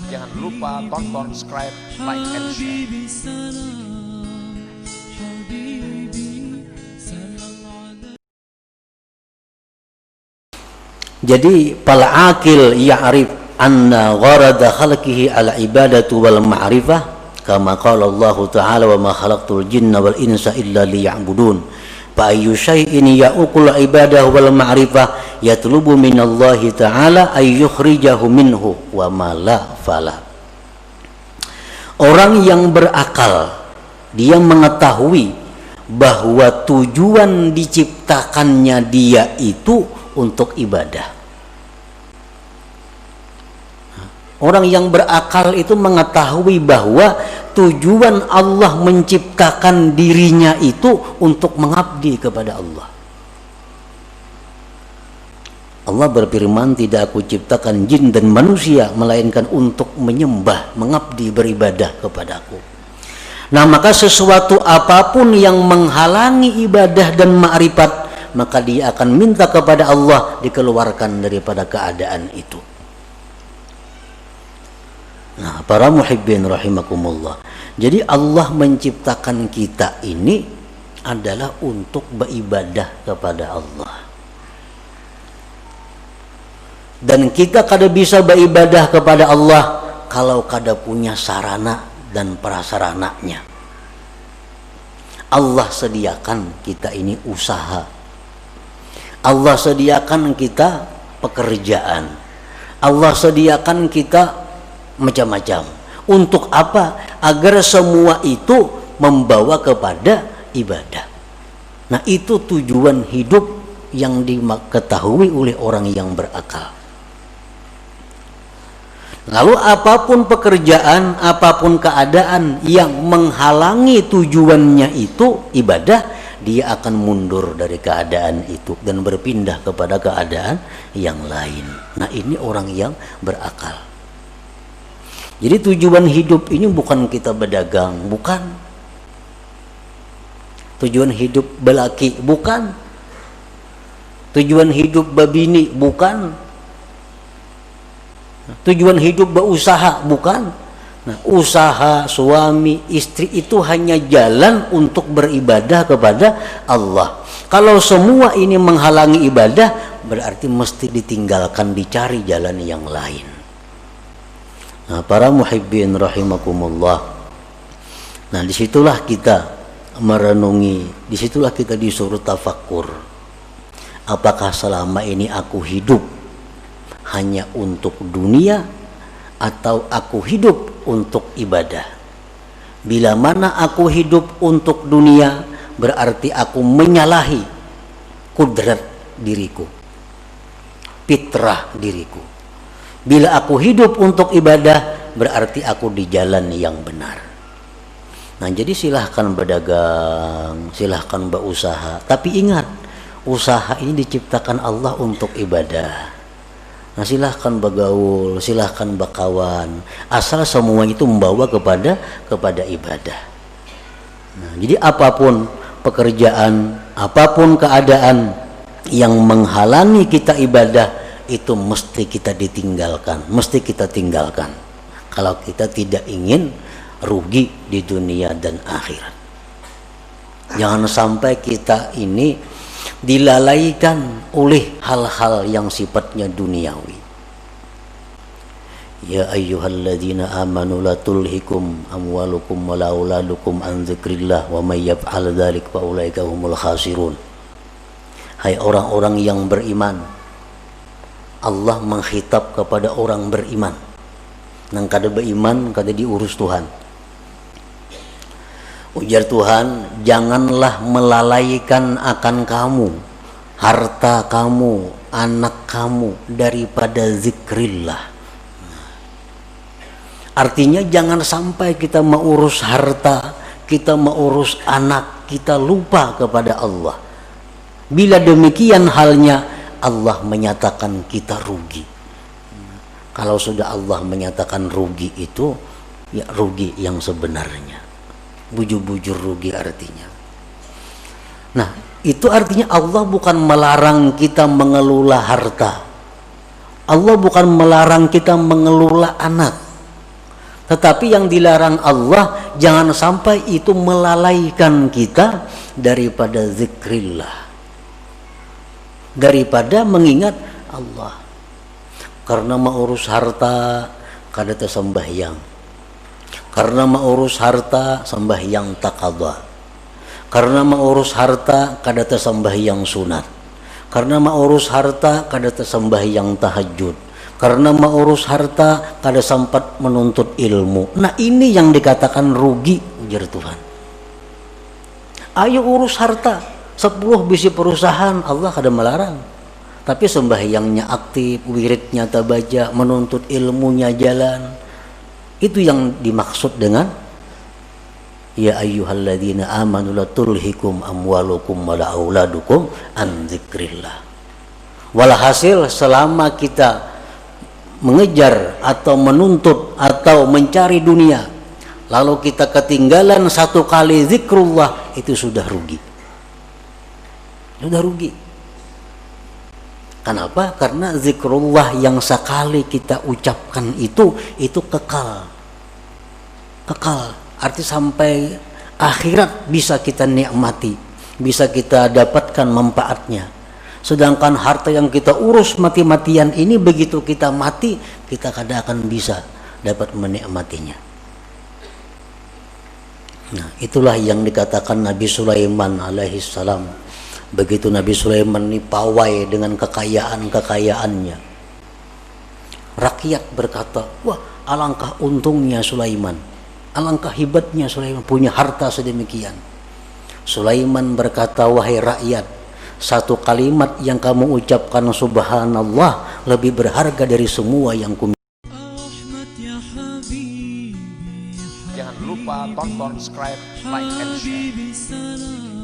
Jangan lupa tonton, subscribe, like, and share. Jadi pal akil ya'rif anna gharada khalqihi ala ibadatu wal ma'rifah kama qala Allah ta'ala wa ma khalaqtul jinna wal insa illa liya'budun fa ayyu syai'in ya'uqul ibadah wal ma'rifah yatlubu minallahi ta'ala ay yukhrijahu minhu wa ma la fala. Orang yang berakal dia mengetahui bahwa tujuan diciptakannya dia itu untuk ibadah. Orang yang berakal itu mengetahui bahwa tujuan Allah menciptakan dirinya itu untuk mengabdi kepada Allah. Allah berfirman, tidak aku ciptakan jin dan manusia melainkan untuk menyembah, mengabdi, beribadah kepadaku. Nah, maka sesuatu apapun yang menghalangi ibadah dan ma'rifat, maka dia akan minta kepada Allah dikeluarkan daripada keadaan itu. Nah, para muhibbin rahimakumullah. Jadi Allah menciptakan kita ini adalah untuk beribadah kepada Allah. Dan kita kada bisa beribadah kepada Allah kalau kada punya sarana dan prasarananya. Allah sediakan kita ini usaha. Allah sediakan kita pekerjaan. Allah sediakan kita macam-macam. Untuk apa? Agar semua itu membawa kepada ibadah. Nah, itu tujuan hidup yang diketahui oleh orang yang berakal. Lalu apapun pekerjaan, apapun keadaan yang menghalangi tujuannya itu ibadah, dia akan mundur dari keadaan itu dan berpindah kepada keadaan yang lain. Nah, ini orang yang berakal. Jadi tujuan hidup ini bukan kita berdagang, bukan. Tujuan hidup belaki, bukan. Tujuan hidup babini, bukan. Tujuan hidup berusaha, bukan. Nah, usaha suami istri itu hanya jalan untuk beribadah kepada Allah. Kalau semua ini menghalangi ibadah, berarti mesti ditinggalkan, dicari jalan yang lain. Nah, para muhibbin rahimakumullah. Nah, disitulah kita merenungi, disitulah kita disuruh tafakkur. Apakah selama ini aku hidup hanya untuk dunia atau aku hidup untuk ibadah? Bila mana aku hidup untuk dunia, berarti aku menyalahi kudrat diriku, fitrah diriku. Bila aku hidup untuk ibadah, berarti aku di jalan yang benar. Nah, jadi silahkan berdagang, silahkan berusaha. Tapi ingat, usaha ini diciptakan Allah untuk ibadah. Nah, silahkan bergaul, silahkan berkawan. Asal semua itu membawa kepada ibadah. Nah, jadi apapun pekerjaan, apapun keadaan yang menghalangi kita ibadah, itu mesti kita ditinggalkan, mesti kita tinggalkan kalau kita tidak ingin rugi di dunia dan akhirat. Jangan sampai kita ini dilalaikan oleh hal-hal yang sifatnya duniawi. Ya ayyuhalladzina amanu la tulhikum amwalukum wa la auladukum an dzikrillah wa may yaf'al dzalik fa ulaika humul khasirun. Hai orang-orang yang beriman, Allah menghitab kepada orang beriman. Nang kada beriman kada diurus Tuhan. Ujar Tuhan, janganlah melalaikan akan kamu, harta kamu, anak kamu daripada zikrillah. Artinya jangan sampai kita mengurus harta, kita mengurus anak, kita lupa kepada Allah. Bila demikian halnya, Allah menyatakan kita rugi. Kalau sudah Allah menyatakan rugi itu, ya rugi yang sebenarnya. Bujur-bujur rugi artinya. Nah, itu artinya Allah bukan melarang kita mengelola harta Allah bukan melarang kita mengelola anak, tetapi yang dilarang Allah jangan sampai itu melalaikan kita daripada zikrillah, daripada mengingat Allah. Karena mau urus harta kada sembahyang, karena mau urus harta sembahyang taqadha, karena mau urus harta kada sembahyang sunat, karena mau urus harta kada sembahyang tahajud, karena mau urus harta kada sempat menuntut ilmu. Nah ini yang dikatakan rugi, ujar Tuhan. Ayo urus harta, 10 bisi perusahaan, Allah kada melarang. Tapi sembahyangnya aktif, wiridnya tabaja, menuntut ilmunya jalan. Itu yang dimaksud dengan ya ayyuhalladzina amanu la tulhikum amwalukum wala auladukum an dzikrillah. Walhasil selama kita mengejar atau menuntut atau mencari dunia, lalu kita ketinggalan satu kali zikrullah, itu sudah rugi. Sudah rugi. Kenapa? Karena zikrullah yang sekali kita ucapkan itu kekal. Kekal, arti sampai akhirat bisa kita nikmati, bisa kita dapatkan manfaatnya. Sedangkan harta yang kita urus mati-matian ini, begitu kita mati, kita kada akan bisa dapat menikmatinya. Nah, itulah yang dikatakan Nabi Sulaiman alaihissalam. Begitu Nabi Sulaiman ini pawai dengan kekayaan-kekayaannya, rakyat berkata, wah alangkah untungnya Sulaiman, alangkah hebatnya Sulaiman punya harta sedemikian. Sulaiman berkata, wahai rakyat, satu kalimat yang kamu ucapkan subhanallah lebih berharga dari semua yang Jangan lupa tonton, subscribe, like, and share.